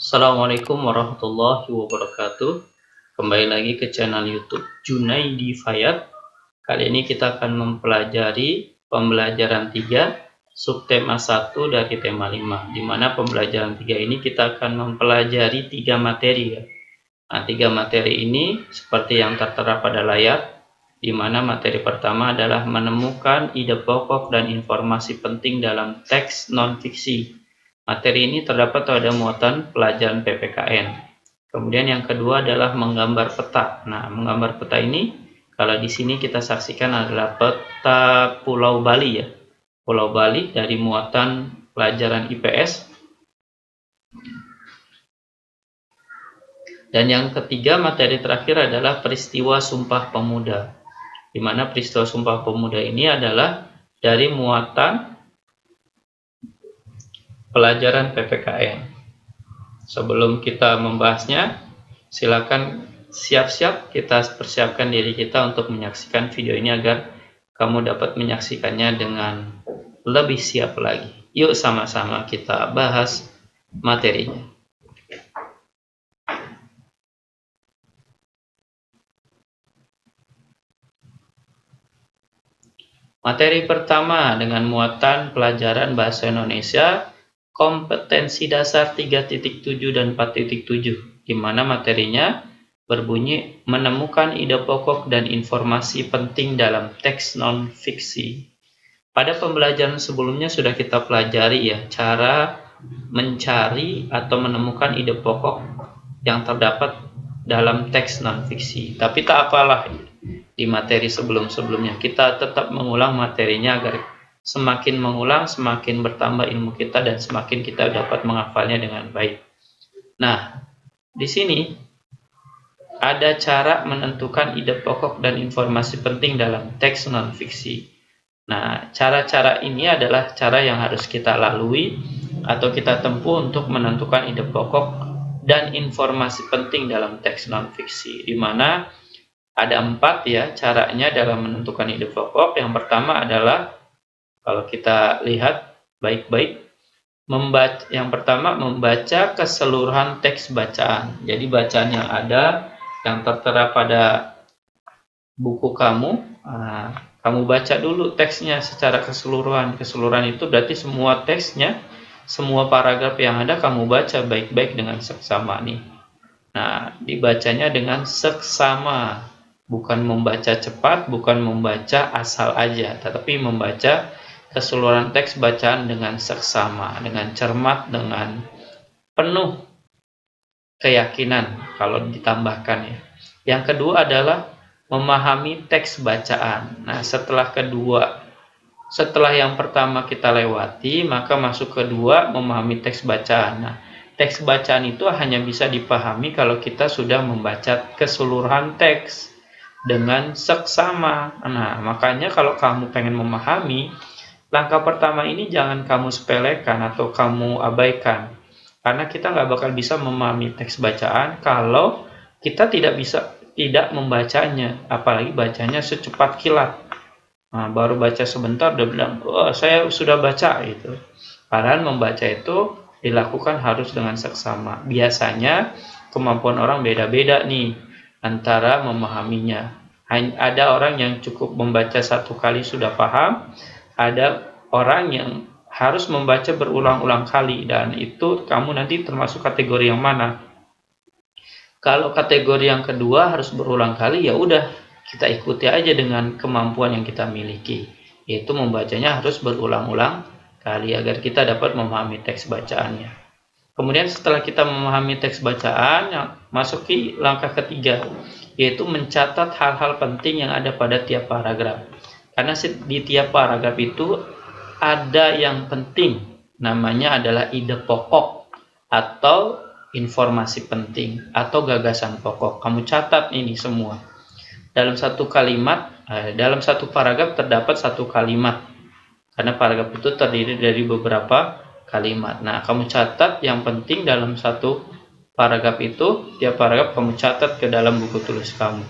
Assalamualaikum warahmatullahi wabarakatuh. Kembali lagi ke channel YouTube Junaidi Fayad. Kali ini kita akan mempelajari pembelajaran 3 subtema 1 dari tema 5, di mana pembelajaran 3 ini kita akan mempelajari 3 materi ya. Nah, 3 materi ini seperti yang tertera pada layar, di mana materi pertama adalah menemukan ide pokok dan informasi penting dalam teks non-fiksi. Materi ini terdapat pada muatan pelajaran PPKN. Kemudian yang kedua adalah menggambar peta. Nah, menggambar peta ini kalau di sini kita saksikan adalah peta Pulau Bali ya. Pulau Bali dari muatan pelajaran IPS. Dan yang ketiga materi terakhir adalah peristiwa Sumpah Pemuda. Di mana peristiwa Sumpah Pemuda ini adalah dari muatan pelajaran PPKN. Sebelum kita membahasnya, silakan siap-siap kita persiapkan diri kita untuk menyaksikan video ini agar kamu dapat menyaksikannya dengan lebih siap lagi. Yuk sama-sama kita bahas materinya. Materi pertama dengan muatan pelajaran Bahasa Indonesia kompetensi dasar 3.7 dan 4.7, di mana materinya berbunyi menemukan ide pokok dan informasi penting dalam teks non-fiksi. Pada pembelajaran sebelumnya sudah kita pelajari ya, cara mencari atau menemukan ide pokok yang terdapat dalam teks non-fiksi. Tapi tak apalah, di materi sebelum-sebelumnya kita tetap mengulang materinya agar semakin mengulang semakin bertambah ilmu kita dan semakin kita dapat menghafalnya dengan baik. Nah, di sini ada cara menentukan ide pokok dan informasi penting dalam teks non-fiksi. Nah, cara-cara ini adalah cara yang harus kita lalui atau kita tempuh untuk menentukan ide pokok dan informasi penting dalam teks non-fiksi, di mana ada 4 ya caranya dalam menentukan ide pokok. Yang pertama adalah, kalau kita lihat baik-baik, yang pertama membaca keseluruhan teks bacaan. Jadi bacaan yang ada, yang tertera pada buku kamu, kamu baca dulu teksnya secara keseluruhan. Keseluruhan itu berarti semua teksnya, semua paragraf yang ada kamu baca baik-baik dengan seksama nih. Nah, dibacanya dengan seksama. Bukan membaca cepat, bukan membaca asal aja, tetapi membaca keseluruhan teks bacaan dengan seksama, dengan cermat, dengan penuh keyakinan kalau ditambahkan ya. Yang kedua adalah memahami teks bacaan. Nah, setelah yang pertama kita lewati, maka masuk kedua, memahami teks bacaan. Nah, teks bacaan itu hanya bisa dipahami kalau kita sudah membaca keseluruhan teks dengan seksama. Nah, makanya kalau kamu pengen memahami, langkah pertama ini jangan kamu sepelekan atau kamu abaikan. Karena kita nggak bakal bisa memahami teks bacaan kalau kita tidak membacanya, apalagi bacanya secepat kilat. Nah, baru baca sebentar udah bilang, oh, saya sudah baca gitu. Padahal membaca itu dilakukan harus dengan seksama. Biasanya kemampuan orang beda-beda nih antara memahaminya. Ada orang yang cukup membaca 1 kali sudah paham, ada orang yang harus membaca berulang-ulang kali, dan itu kamu nanti termasuk kategori yang mana. Kalau kategori yang kedua harus berulang kali, ya udah kita ikuti aja dengan kemampuan yang kita miliki, yaitu membacanya harus berulang-ulang kali agar kita dapat memahami teks bacaannya. Kemudian setelah kita memahami teks bacaan, masuki langkah ketiga, yaitu mencatat hal-hal penting yang ada pada tiap paragraf. Karena di tiap paragraf itu ada yang penting, namanya adalah ide pokok atau informasi penting atau gagasan pokok. Kamu catat ini semua. Dalam satu kalimat, dalam satu paragraf terdapat 1 kalimat. Karena paragraf itu terdiri dari beberapa kalimat. Nah, kamu catat yang penting dalam satu paragraf itu, tiap paragraf kamu catat ke dalam buku tulis kamu.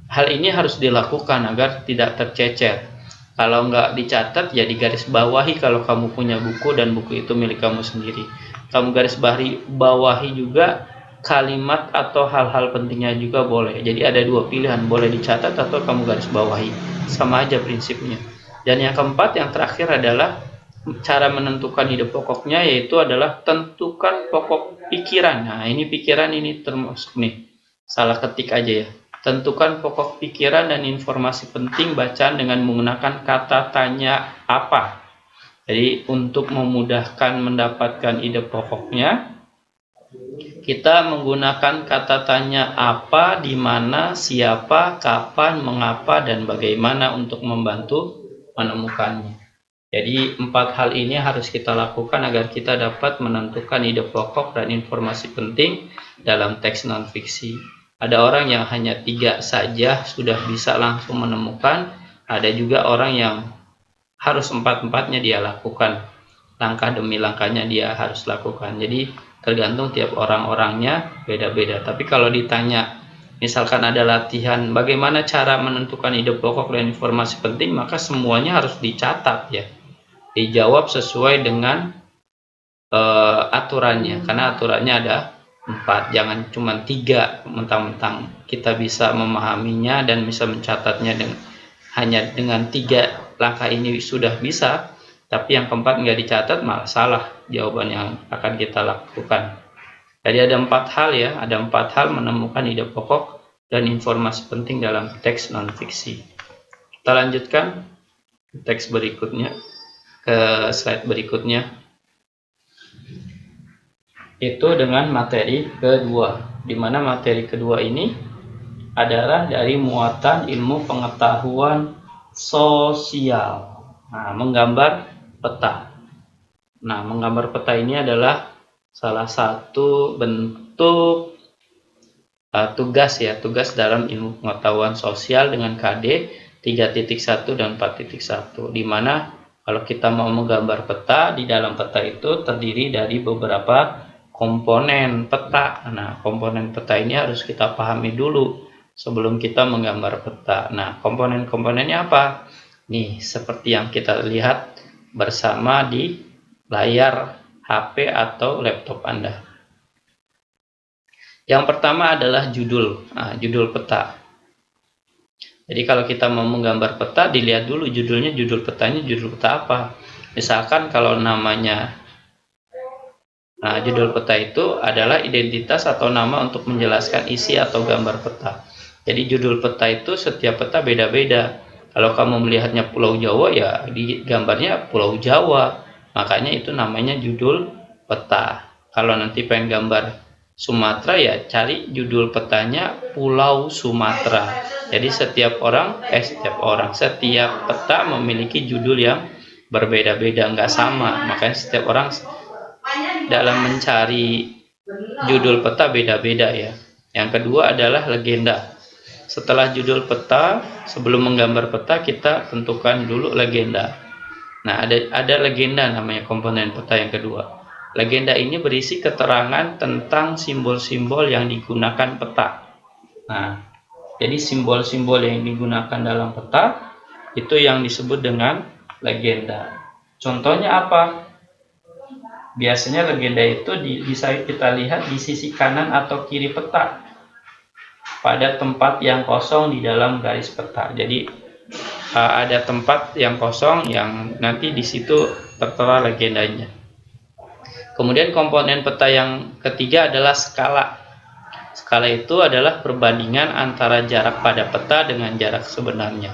Hal ini harus dilakukan agar tidak tercecer. Kalau nggak dicatat, ya digaris bawahi kalau kamu punya buku dan buku itu milik kamu sendiri. kamu garis bawahi juga kalimat atau hal-hal pentingnya juga boleh. Jadi ada dua pilihan, boleh dicatat atau kamu garis bawahi, sama aja prinsipnya. Dan yang keempat, yang terakhir adalah cara menentukan ide pokoknya, yaitu adalah tentukan pokok pikiran. Nah, ini pikiran ini termasuk nih, salah ketik aja ya. Tentukan pokok pikiran dan informasi penting bacaan dengan menggunakan kata tanya apa. Jadi untuk memudahkan mendapatkan ide pokoknya, kita menggunakan kata tanya apa, di mana, siapa, kapan, mengapa, dan bagaimana untuk membantu menemukannya. Jadi 4 hal ini harus kita lakukan agar kita dapat menentukan ide pokok dan informasi penting dalam teks non-fiksi. Ada orang yang hanya 3 saja sudah bisa langsung menemukan, ada juga orang yang harus 4-empatnya dia lakukan, langkah demi langkahnya dia harus lakukan. Jadi tergantung tiap orang-orangnya beda-beda. Tapi kalau ditanya misalkan ada latihan bagaimana cara menentukan ide pokok dan informasi penting, maka semuanya harus dicatat ya, dijawab sesuai dengan aturannya, karena aturannya ada 4, jangan cuma 3 mentang-mentang kita bisa memahaminya dan bisa mencatatnya hanya dengan 3 langkah ini sudah bisa, tapi yang keempat nggak dicatat, malah salah jawaban yang akan kita lakukan. Jadi ada 4 hal ya, ada 4 hal menemukan ide pokok dan informasi penting dalam teks non-fiksi. Kita lanjutkan ke teks berikutnya, ke slide berikutnya. Itu dengan materi kedua, di mana materi kedua ini adalah dari muatan ilmu pengetahuan sosial. Nah, menggambar peta. Nah, menggambar peta ini adalah salah satu bentuk tugas ya, tugas dalam ilmu pengetahuan sosial dengan KD 3.1 dan 4.1, di mana kalau kita mau menggambar peta, di dalam peta itu terdiri dari beberapa komponen peta. Nah, komponen peta ini harus kita pahami dulu sebelum kita menggambar peta. Nah, komponen-komponennya apa? Nih, seperti yang kita lihat bersama di layar HP atau laptop Anda. Yang pertama adalah judul. Nah, judul peta. Jadi kalau kita mau menggambar peta, dilihat dulu judulnya, judul petanya judul peta apa. Misalkan kalau namanya, nah judul peta itu adalah identitas atau nama untuk menjelaskan isi atau gambar peta. Jadi judul peta itu setiap peta beda-beda. Kalau kamu melihatnya Pulau Jawa, ya di gambarnya Pulau Jawa, makanya itu namanya judul peta. Kalau nanti pengen gambar Sumatera, ya cari judul petanya Pulau Sumatera. Jadi setiap peta memiliki judul yang berbeda-beda, nggak sama. Makanya setiap orang dalam mencari judul peta beda-beda ya. Yang kedua adalah legenda. Setelah judul peta, sebelum menggambar peta kita tentukan dulu legenda. Nah, ada legenda namanya komponen peta yang kedua. Legenda ini berisi keterangan tentang simbol-simbol yang digunakan peta. Nah, jadi simbol-simbol yang digunakan dalam peta itu yang disebut dengan legenda. Contohnya apa? Biasanya legenda itu bisa kita lihat di sisi kanan atau kiri peta, pada tempat yang kosong di dalam garis peta. Jadi ada tempat yang kosong yang nanti di situ tertera legendanya. Kemudian komponen peta yang ketiga adalah skala. Skala itu adalah perbandingan antara jarak pada peta dengan jarak sebenarnya.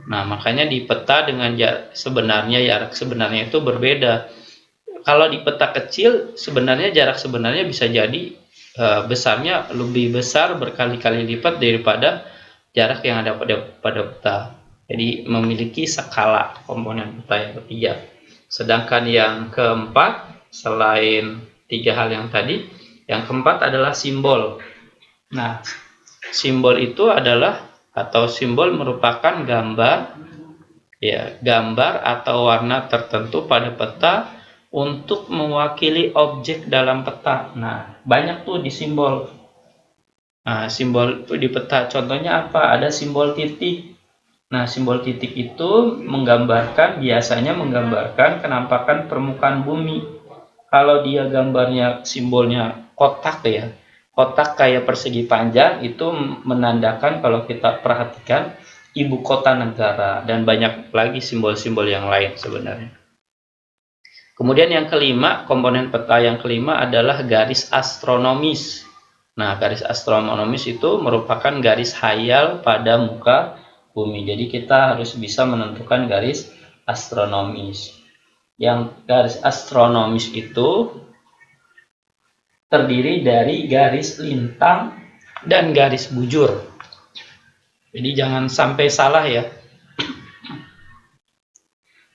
Nah, makanya di peta dengan jarak sebenarnya itu berbeda. Kalau di peta kecil, sebenarnya jarak sebenarnya bisa jadi besarnya lebih besar berkali-kali lipat daripada jarak yang ada pada peta. Jadi memiliki skala komponen peta yang ketiga. Sedangkan yang keempat, selain 3 hal yang tadi, yang keempat adalah simbol. Nah, simbol itu simbol merupakan gambar atau warna tertentu pada peta untuk mewakili objek dalam peta. Nah, banyak tuh di simbol. Nah, simbol itu di peta. Contohnya apa? Ada simbol titik. Nah, simbol titik itu biasanya menggambarkan kenampakan permukaan bumi. Kalau dia gambarnya simbolnya kotak ya, kotak kayak persegi panjang, itu menandakan kalau kita perhatikan ibu kota negara, dan banyak lagi simbol-simbol yang lain sebenarnya. Kemudian yang kelima, komponen peta yang kelima adalah garis astronomis. Nah, garis astronomis itu merupakan garis hayal pada muka bumi. Jadi kita harus bisa menentukan garis astronomis. Yang garis astronomis itu terdiri dari garis lintang dan garis bujur. Jadi jangan sampai salah ya.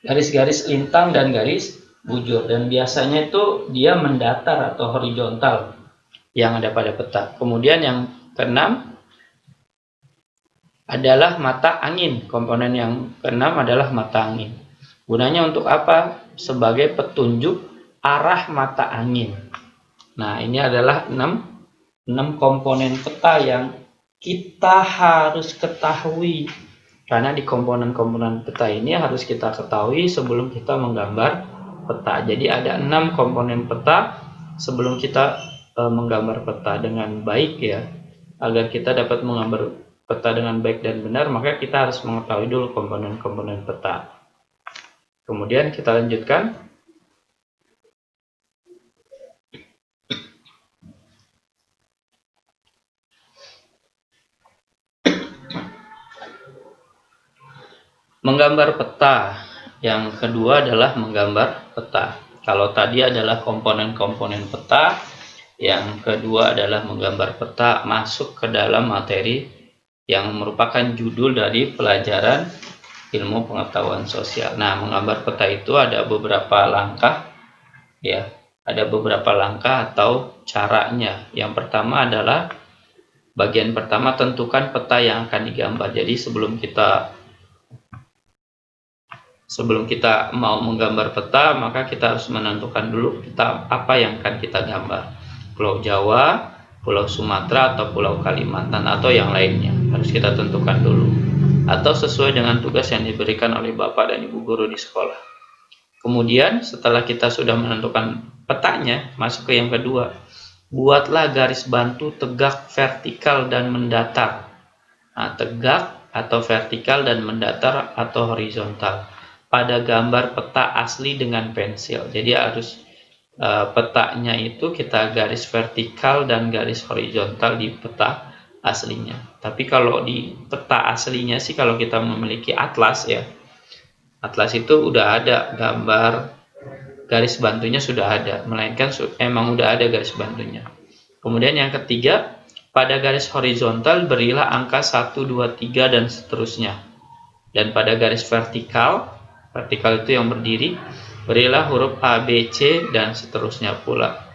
Garis-garis lintang dan garis bujur, dan biasanya itu dia mendatar atau horizontal yang ada pada peta. Kemudian yang keenam adalah mata angin. Komponen yang keenam adalah mata angin. Gunanya untuk apa? Sebagai petunjuk arah mata angin. Nah, ini adalah 6 komponen peta yang kita harus ketahui. Karena di komponen-komponen peta ini harus kita ketahui sebelum kita menggambar peta. Jadi ada 6 komponen peta sebelum kita menggambar peta dengan baik ya. Agar kita dapat menggambar peta dengan baik dan benar, maka kita harus mengetahui dulu komponen-komponen peta. Kemudian kita lanjutkan. Menggambar peta. Yang kedua adalah menggambar peta. Kalau tadi adalah komponen-komponen peta, yang kedua adalah menggambar peta masuk ke dalam materi yang merupakan judul dari pelajaran ilmu pengetahuan sosial. Nah, menggambar peta itu ada beberapa langkah ya. Ada beberapa langkah atau caranya. Yang pertama adalah bagian pertama, tentukan peta yang akan digambar. Jadi sebelum kita mau menggambar peta, maka kita harus menentukan dulu peta apa yang akan kita gambar. Pulau Jawa, Pulau Sumatera, atau Pulau Kalimantan, atau yang lainnya. Harus kita tentukan dulu. Atau sesuai dengan tugas yang diberikan oleh Bapak dan Ibu guru di sekolah. Kemudian setelah kita sudah menentukan petanya, masuk ke yang kedua. Buatlah garis bantu tegak, vertikal, dan mendatar. Nah, tegak atau vertikal dan mendatar atau horizontal pada gambar peta asli dengan pensil. Jadi harus petanya itu kita garis vertikal dan garis horizontal di peta aslinya. Tapi kalau di peta aslinya sih, kalau kita memiliki atlas ya, atlas itu udah ada gambar garis bantunya, sudah ada, melainkan emang udah ada garis bantunya. Kemudian yang ketiga, pada garis horizontal berilah angka 1, 2, 3 dan seterusnya. Dan pada garis vertikal itu yang berdiri, berilah huruf A, B, C, dan seterusnya pula.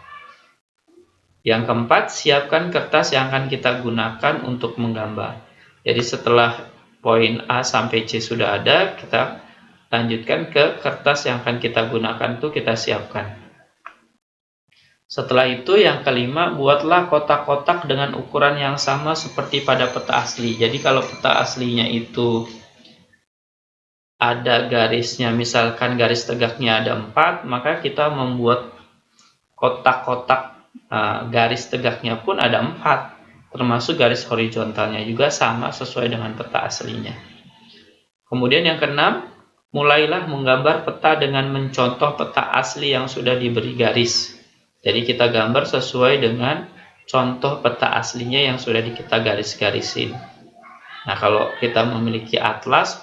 Yang keempat, siapkan kertas yang akan kita gunakan untuk menggambar. Jadi setelah poin A sampai C sudah ada, kita lanjutkan ke kertas yang akan kita gunakan, tuh kita siapkan. Setelah itu yang kelima, buatlah kotak-kotak dengan ukuran yang sama seperti pada peta asli. Jadi kalau peta aslinya itu ada garisnya, misalkan garis tegaknya ada 4, maka kita membuat kotak-kotak garis tegaknya pun ada 4, termasuk garis horizontalnya juga sama sesuai dengan peta aslinya. Kemudian yang keenam, mulailah menggambar peta dengan mencontoh peta asli yang sudah diberi garis. Jadi kita gambar sesuai dengan contoh peta aslinya yang sudah kita garis-garisin. Nah, kalau kita memiliki atlas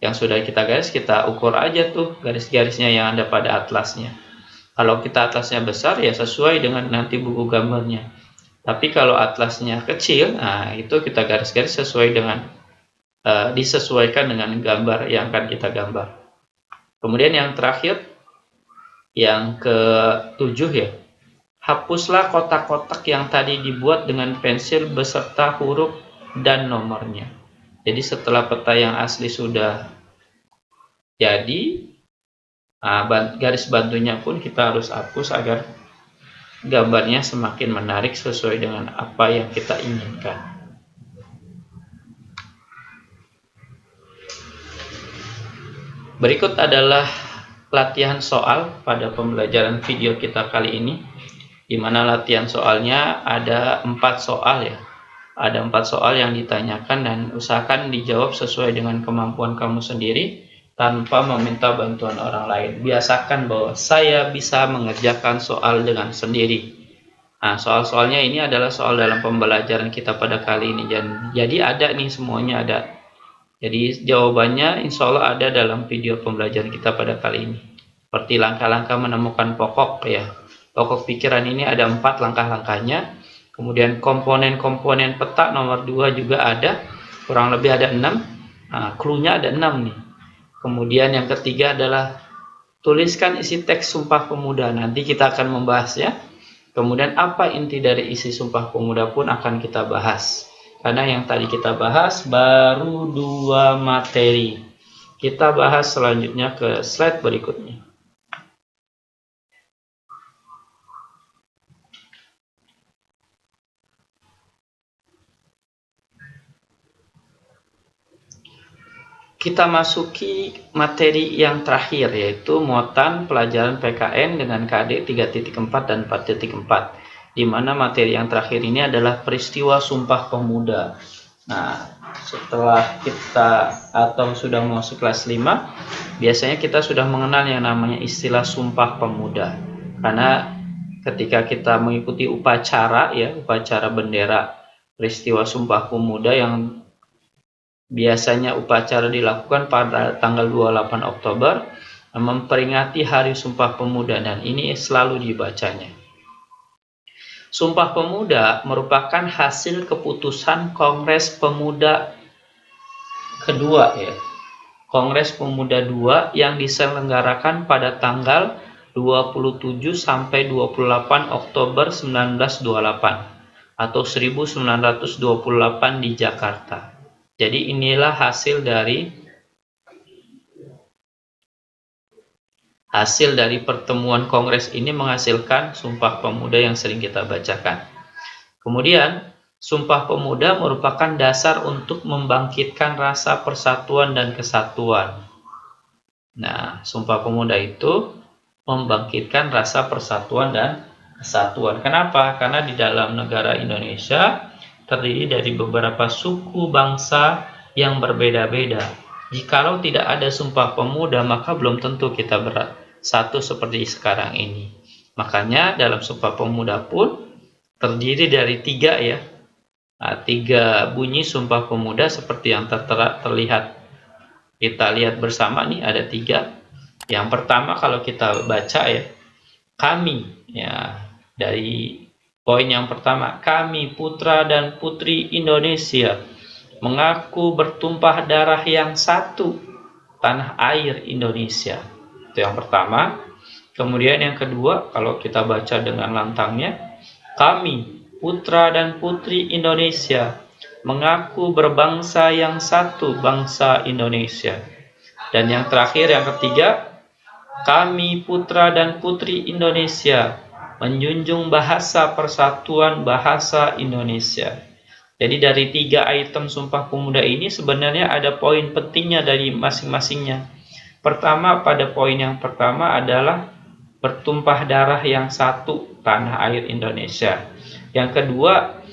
yang sudah kita garis, kita ukur aja tuh garis-garisnya yang ada pada atlasnya. Kalau kita atlasnya besar ya sesuai dengan nanti buku gambarnya. Tapi kalau atlasnya kecil, nah itu kita garis-garis sesuai dengan disesuaikan dengan gambar yang akan kita gambar. Kemudian yang terakhir, yang ke-7 ya, hapuslah kotak-kotak yang tadi dibuat dengan pensil beserta huruf dan nomornya. Jadi setelah peta yang asli sudah jadi, garis bantunya pun kita harus hapus agar gambarnya semakin menarik sesuai dengan apa yang kita inginkan. Berikut adalah latihan soal pada pembelajaran video kita kali ini, di mana latihan soalnya ada 4 soal ya. Ada 4 soal yang ditanyakan dan usahakan dijawab sesuai dengan kemampuan kamu sendiri tanpa meminta bantuan orang lain. Biasakan bahwa saya bisa mengerjakan soal dengan sendiri. Nah, soal-soalnya ini adalah soal dalam pembelajaran kita pada kali ini. Jadi ada nih, semuanya ada. Jadi jawabannya insya Allah ada dalam video pembelajaran kita pada kali ini. Seperti langkah-langkah menemukan pokok ya. Pokok pikiran ini ada 4 langkah-langkahnya. Kemudian komponen-komponen peta nomor 2 juga ada. Kurang lebih ada 6. Nah, clue-nya ada 6 nih. Kemudian yang ketiga adalah tuliskan isi teks Sumpah Pemuda. Nanti kita akan membahasnya. Kemudian apa inti dari isi Sumpah Pemuda pun akan kita bahas. Karena yang tadi kita bahas baru 2 materi. Kita bahas selanjutnya ke slide berikutnya. Kita masuki materi yang terakhir, yaitu muatan pelajaran PKN dengan KD 3.4 dan 4.4, di mana materi yang terakhir ini adalah peristiwa Sumpah Pemuda. Nah, setelah kita atau sudah masuk kelas 5, biasanya kita sudah mengenal yang namanya istilah Sumpah Pemuda. Karena ketika kita mengikuti upacara ya, upacara bendera peristiwa Sumpah Pemuda yang biasanya upacara dilakukan pada tanggal 28 Oktober memperingati Hari Sumpah Pemuda, dan ini selalu dibacanya. Sumpah Pemuda merupakan hasil keputusan Kongres Pemuda kedua ya. Kongres Pemuda II yang diselenggarakan pada tanggal 27 sampai 28 Oktober 1928 atau 1928 di Jakarta. Jadi inilah hasil dari pertemuan kongres ini menghasilkan Sumpah Pemuda yang sering kita bacakan. Kemudian, Sumpah Pemuda merupakan dasar untuk membangkitkan rasa persatuan dan kesatuan. Nah, Sumpah Pemuda itu membangkitkan rasa persatuan dan kesatuan. Kenapa? Karena di dalam negara Indonesia terdiri dari beberapa suku bangsa yang berbeda-beda. Jikalau tidak ada Sumpah Pemuda, maka belum tentu kita bersatu seperti sekarang ini. Makanya dalam Sumpah Pemuda pun terdiri dari 3 ya. Nah, 3 bunyi Sumpah Pemuda seperti yang terlihat. Kita lihat bersama nih, ada 3. Yang pertama kalau kita baca ya, kami ya, dari poin yang pertama, kami putra dan putri Indonesia mengaku bertumpah darah yang satu, tanah air Indonesia. Itu yang pertama. Kemudian yang kedua, kalau kita baca dengan lantangnya, kami putra dan putri Indonesia mengaku berbangsa yang satu, bangsa Indonesia. Dan yang terakhir, yang ketiga, kami putra dan putri Indonesia menjunjung bahasa persatuan bahasa Indonesia. Jadi dari 3 item Sumpah Pemuda ini sebenarnya ada poin pentingnya dari masing-masingnya. Pertama, pada poin yang pertama adalah bertumpah darah yang satu, tanah air Indonesia. Yang kedua,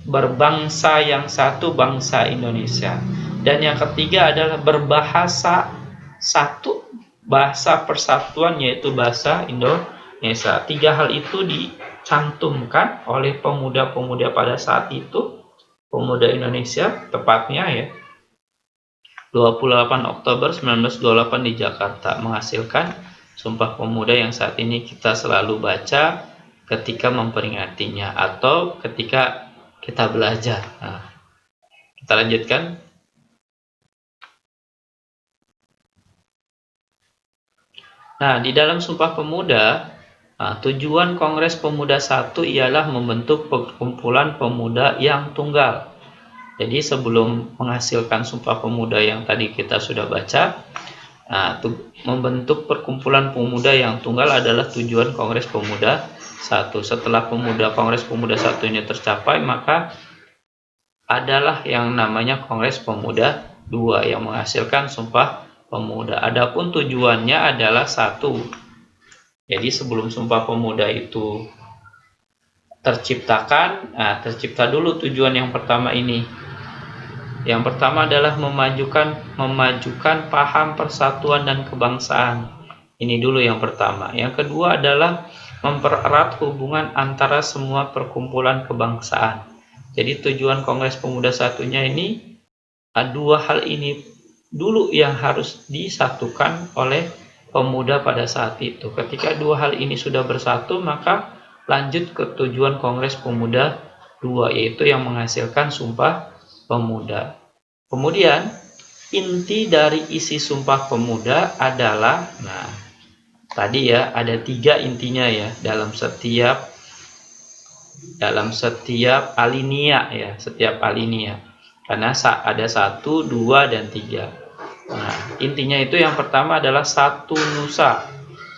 berbangsa yang satu, bangsa Indonesia. Dan yang ketiga adalah berbahasa satu, bahasa persatuan, yaitu bahasa Indonesia. 3 hal itu dicantumkan oleh pemuda-pemuda pada saat itu, pemuda Indonesia tepatnya ya, 28 Oktober 1928 di Jakarta, menghasilkan Sumpah Pemuda yang saat ini kita selalu baca ketika memperingatinya atau ketika kita belajar. Nah, kita lanjutkan. Nah, di dalam Sumpah Pemuda, tujuan Kongres Pemuda I ialah membentuk perkumpulan pemuda yang tunggal. Jadi sebelum menghasilkan Sumpah Pemuda yang tadi kita sudah baca, membentuk perkumpulan pemuda yang tunggal adalah tujuan Kongres Pemuda I. Setelah Kongres Pemuda I ini tercapai, maka adalah yang namanya Kongres Pemuda II yang menghasilkan Sumpah Pemuda. Adapun tujuannya adalah satu. Jadi sebelum Sumpah Pemuda itu terciptakan, tercipta dulu tujuan yang pertama ini. Yang pertama adalah memajukan paham persatuan dan kebangsaan. Ini dulu yang pertama. Yang kedua adalah mempererat hubungan antara semua perkumpulan kebangsaan. Jadi tujuan Kongres Pemuda satunya ini, dua hal ini dulu yang harus disatukan oleh pemuda pada saat itu. Ketika dua hal ini sudah bersatu, maka lanjut ke tujuan Kongres Pemuda 2, yaitu yang menghasilkan Sumpah Pemuda. Kemudian inti dari isi Sumpah Pemuda adalah, tadi ya ada 3 intinya ya dalam setiap alinea ya, setiap alinea. Karena ada 1, 2, dan 3. Nah, intinya itu yang pertama adalah satu nusa,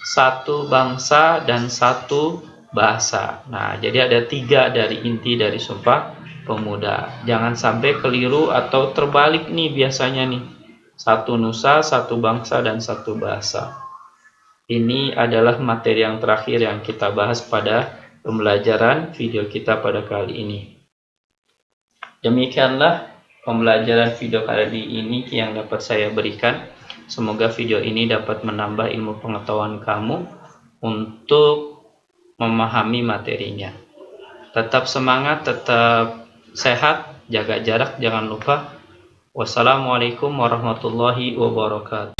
satu bangsa, dan satu bahasa. Nah, jadi ada 3 dari inti dari Sumpah Pemuda. Jangan sampai keliru atau terbalik nih biasanya nih. Satu nusa, satu bangsa, dan satu bahasa. Ini adalah materi yang terakhir yang kita bahas pada pembelajaran video kita pada kali ini. Demikianlah pembelajaran video kali ini yang dapat saya berikan. Semoga video ini dapat menambah ilmu pengetahuan kamu untuk memahami materinya. Tetap semangat, tetap sehat, jaga jarak, jangan lupa. Wassalamualaikum warahmatullahi wabarakatuh.